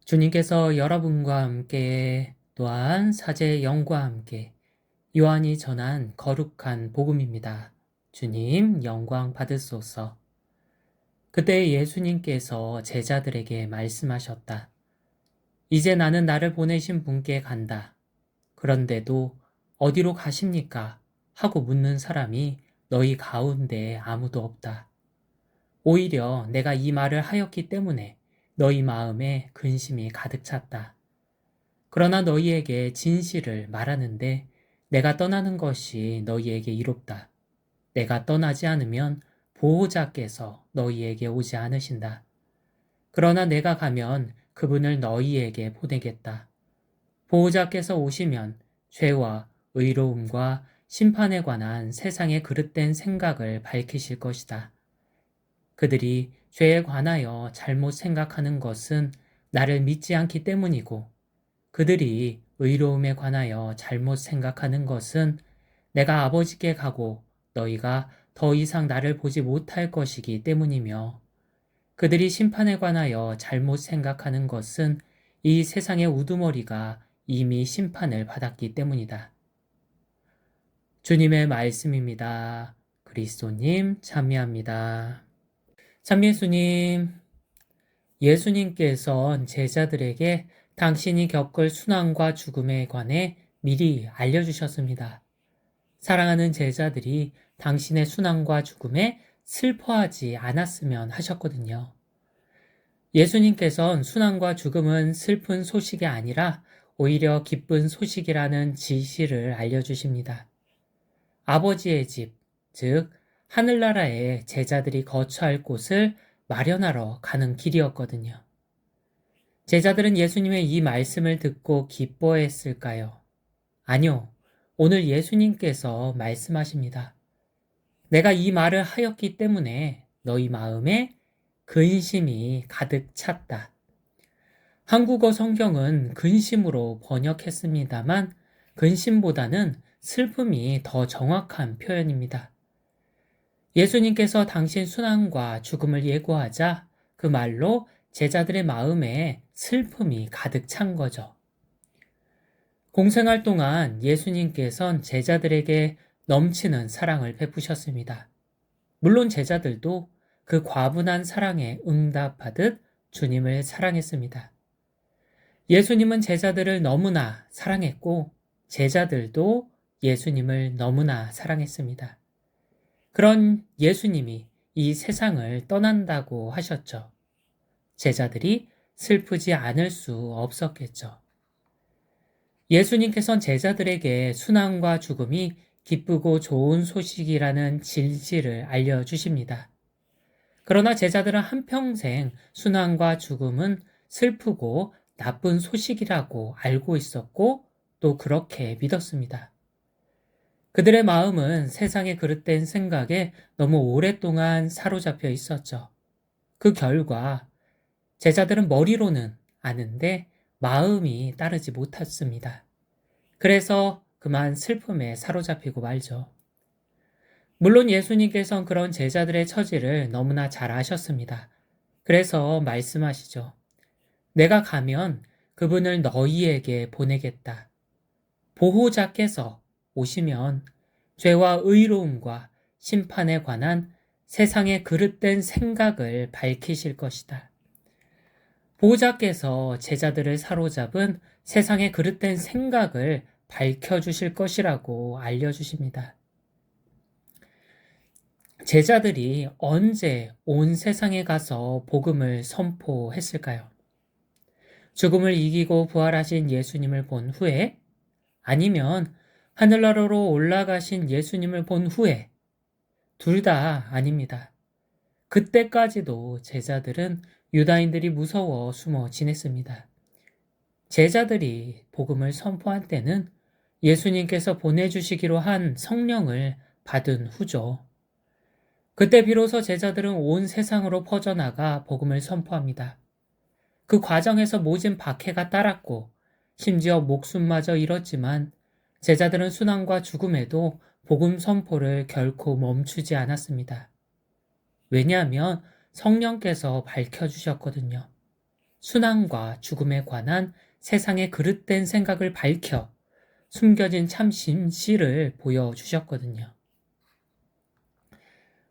주님께서 여러분과 함께 또한 사제 영과 함께 요한이 전한 거룩한 복음입니다. 주님 영광 받으소서. 그때 예수님께서 제자들에게 말씀하셨다. 이제 나는 나를 보내신 분께 간다. 그런데도 어디로 가십니까? 하고 묻는 사람이 너희 가운데 아무도 없다. 오히려 내가 이 말을 하였기 때문에 너희 마음에 근심이 가득 찼다. 그러나 너희에게 진실을 말하는데 내가 떠나는 것이 너희에게 이롭다. 내가 떠나지 않으면 보호자께서 너희에게 오지 않으신다. 그러나 내가 가면 그분을 너희에게 보내겠다. 보호자께서 오시면 죄와 의로움과 심판에 관한 세상의 그릇된 생각을 밝히실 것이다. 그들이 죄에 관하여 잘못 생각하는 것은 나를 믿지 않기 때문이고 그들이 의로움에 관하여 잘못 생각하는 것은 내가 아버지께 가고 너희가 더 이상 나를 보지 못할 것이기 때문이며 그들이 심판에 관하여 잘못 생각하는 것은 이 세상의 우두머리가 이미 심판을 받았기 때문이다. 주님의 말씀입니다. 그리스도님 찬미합니다. 참예수님, 예수님께서 제자들에게 당신이 겪을 순환과 죽음에 관해 미리 알려주셨습니다. 사랑하는 제자들이 당신의 순환과 죽음에 슬퍼하지 않았으면 하셨거든요. 예수님께서는 순환과 죽음은 슬픈 소식이 아니라 오히려 기쁜 소식이라는 지시를 알려주십니다. 아버지의 집, 즉 하늘나라에 제자들이 거처할 곳을 마련하러 가는 길이었거든요. 제자들은 예수님의 이 말씀을 듣고 기뻐했을까요? 아니요. 오늘 예수님께서 말씀하십니다. 내가 이 말을 하였기 때문에 너희 마음에 근심이 가득 찼다. 한국어 성경은 근심으로 번역했습니다만 근심보다는 슬픔이 더 정확한 표현입니다. 예수님께서 당신 순환과 죽음을 예고하자 그 말로 제자들의 마음에 슬픔이 가득 찬 거죠. 공생활 동안 예수님께서는 제자들에게 넘치는 사랑을 베푸셨습니다. 물론 제자들도 그 과분한 사랑에 응답하듯 주님을 사랑했습니다. 예수님은 제자들을 너무나 사랑했고 제자들도 예수님을 너무나 사랑했습니다. 그런 예수님이 이 세상을 떠난다고 하셨죠. 제자들이 슬프지 않을 수 없었겠죠. 예수님께서는 제자들에게 순환과 죽음이 기쁘고 좋은 소식이라는 진실을 알려주십니다. 그러나 제자들은 한평생 순환과 죽음은 슬프고 나쁜 소식이라고 알고 있었고 또 그렇게 믿었습니다. 그들의 마음은 세상의 그릇된 생각에 너무 오랫동안 사로잡혀 있었죠. 그 결과 제자들은 머리로는 아는데 마음이 따르지 못했습니다. 그래서 그만 슬픔에 사로잡히고 말죠. 물론 예수님께서는 그런 제자들의 처지를 너무나 잘 아셨습니다. 그래서 말씀하시죠. 내가 가면 그분을 너희에게 보내겠다. 보호자께서 오시면 죄와 의로움과 심판에 관한 세상의 그릇된 생각을 밝히실 것이다. 보호자께서 제자들을 사로잡은 세상의 그릇된 생각을 밝혀주실 것이라고 알려주십니다. 제자들이 언제 온 세상에 가서 복음을 선포했을까요? 죽음을 이기고 부활하신 예수님을 본 후에 아니면 하늘나라로 올라가신 예수님을 본 후에 둘 다 아닙니다. 그때까지도 제자들은 유다인들이 무서워 숨어 지냈습니다. 제자들이 복음을 선포한 때는 예수님께서 보내주시기로 한 성령을 받은 후죠. 그때 비로소 제자들은 온 세상으로 퍼져나가 복음을 선포합니다. 그 과정에서 모진 박해가 따랐고 심지어 목숨마저 잃었지만 제자들은 순환과 죽음에도 복음 선포를 결코 멈추지 않았습니다. 왜냐하면 성령께서 밝혀주셨거든요. 순환과 죽음에 관한 세상의 그릇된 생각을 밝혀 숨겨진 참 진실을 보여주셨거든요.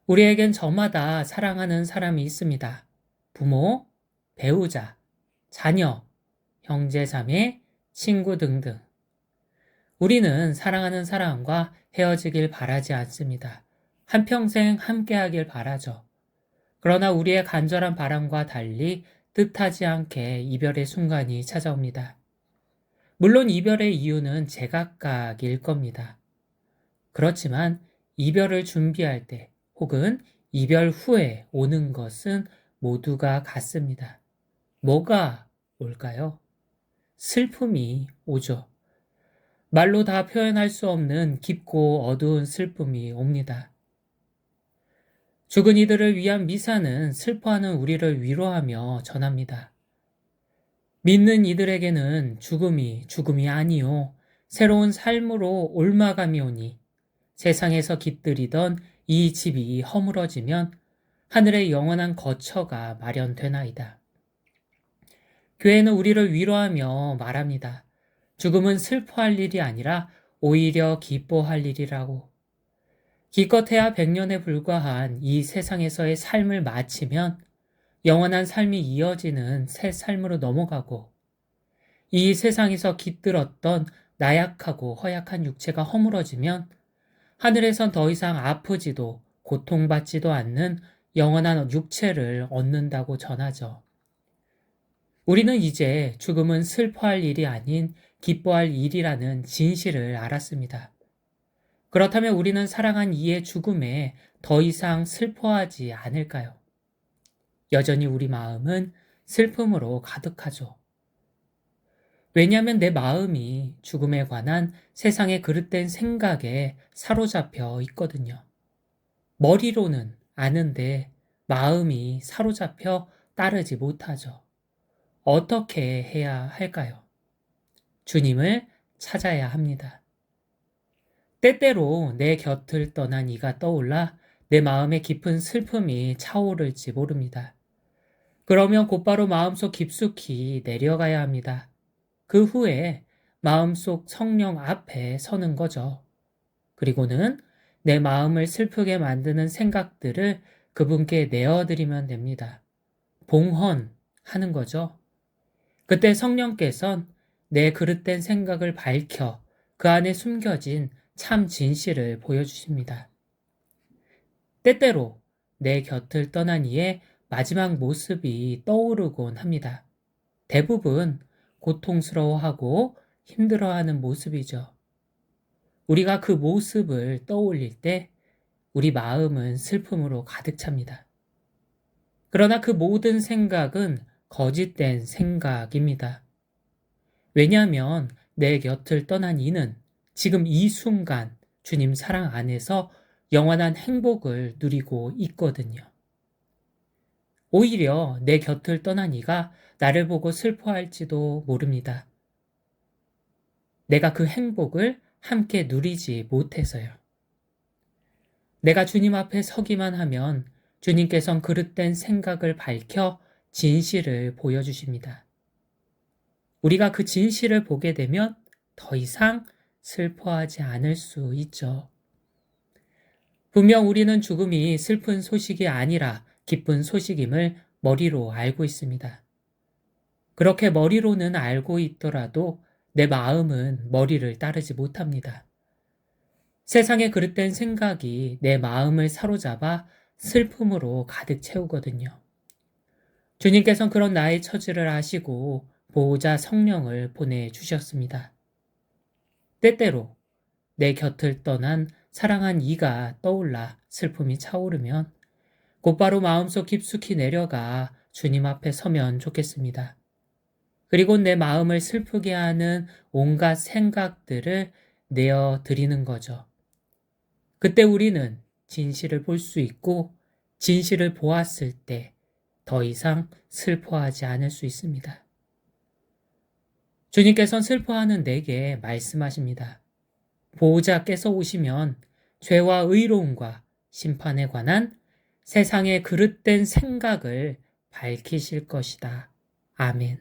우리에겐 저마다 사랑하는 사람이 있습니다. 부모, 배우자, 자녀, 형제, 자매, 친구 등등. 우리는 사랑하는 사람과 헤어지길 바라지 않습니다. 한평생 함께하길 바라죠. 그러나 우리의 간절한 바람과 달리 뜻하지 않게 이별의 순간이 찾아옵니다. 물론 이별의 이유는 제각각일 겁니다. 그렇지만 이별을 준비할 때 혹은 이별 후에 오는 것은 모두가 같습니다. 뭐가 올까요? 슬픔이 오죠. 말로 다 표현할 수 없는 깊고 어두운 슬픔이 옵니다. 죽은 이들을 위한 미사는 슬퍼하는 우리를 위로하며 전합니다. 믿는 이들에게는 죽음이 아니요 새로운 삶으로 옮아감이 오니 세상에서 깃들이던 이 집이 허물어지면 하늘의 영원한 거처가 마련되나이다. 교회는 우리를 위로하며 말합니다. 죽음은 슬퍼할 일이 아니라 오히려 기뻐할 일이라고. 기껏해야 100년에 불과한 이 세상에서의 삶을 마치면 영원한 삶이 이어지는 새 삶으로 넘어가고 이 세상에서 깃들었던 나약하고 허약한 육체가 허물어지면 하늘에선 더 이상 아프지도 고통받지도 않는 영원한 육체를 얻는다고 전하죠. 우리는 이제 죽음은 슬퍼할 일이 아닌 기뻐할 일이라는 진실을 알았습니다. 그렇다면 우리는 사랑한 이의 죽음에 더 이상 슬퍼하지 않을까요? 여전히 우리 마음은 슬픔으로 가득하죠. 왜냐하면 내 마음이 죽음에 관한 세상의 그릇된 생각에 사로잡혀 있거든요. 머리로는 아는데 마음이 사로잡혀 따르지 못하죠. 어떻게 해야 할까요? 주님을 찾아야 합니다. 때때로 내 곁을 떠난 이가 떠올라 내 마음에 깊은 슬픔이 차오를지 모릅니다. 그러면 곧바로 마음속 깊숙이 내려가야 합니다. 그 후에 마음속 성령 앞에 서는 거죠. 그리고는 내 마음을 슬프게 만드는 생각들을 그분께 내어드리면 됩니다. 봉헌하는 거죠. 그때 성령께선 내 그릇된 생각을 밝혀 그 안에 숨겨진 참 진실을 보여주십니다. 때때로 내 곁을 떠난 이의 마지막 모습이 떠오르곤 합니다. 대부분 고통스러워하고 힘들어하는 모습이죠. 우리가 그 모습을 떠올릴 때 우리 마음은 슬픔으로 가득 찹니다. 그러나 그 모든 생각은 거짓된 생각입니다. 왜냐하면 내 곁을 떠난 이는 지금 이 순간 주님 사랑 안에서 영원한 행복을 누리고 있거든요. 오히려 내 곁을 떠난 이가 나를 보고 슬퍼할지도 모릅니다. 내가 그 행복을 함께 누리지 못해서요. 내가 주님 앞에 서기만 하면 주님께선 그릇된 생각을 밝혀 진실을 보여주십니다. 우리가 그 진실을 보게 되면 더 이상 슬퍼하지 않을 수 있죠. 분명 우리는 죽음이 슬픈 소식이 아니라 기쁜 소식임을 머리로 알고 있습니다. 그렇게 머리로는 알고 있더라도 내 마음은 머리를 따르지 못합니다. 세상에 그릇된 생각이 내 마음을 사로잡아 슬픔으로 가득 채우거든요. 주님께서는 그런 나의 처지를 아시고 보호자 성령을 보내주셨습니다. 때때로 내 곁을 떠난 사랑한 이가 떠올라 슬픔이 차오르면 곧바로 마음속 깊숙이 내려가 주님 앞에 서면 좋겠습니다. 그리고 내 마음을 슬프게 하는 온갖 생각들을 내어드리는 거죠. 그때 우리는 진실을 볼 수 있고 진실을 보았을 때 더 이상 슬퍼하지 않을 수 있습니다. 주님께서는 슬퍼하는 내게 말씀하십니다. 보호자께서 오시면 죄와 의로움과 심판에 관한 세상의 그릇된 생각을 밝히실 것이다. 아멘.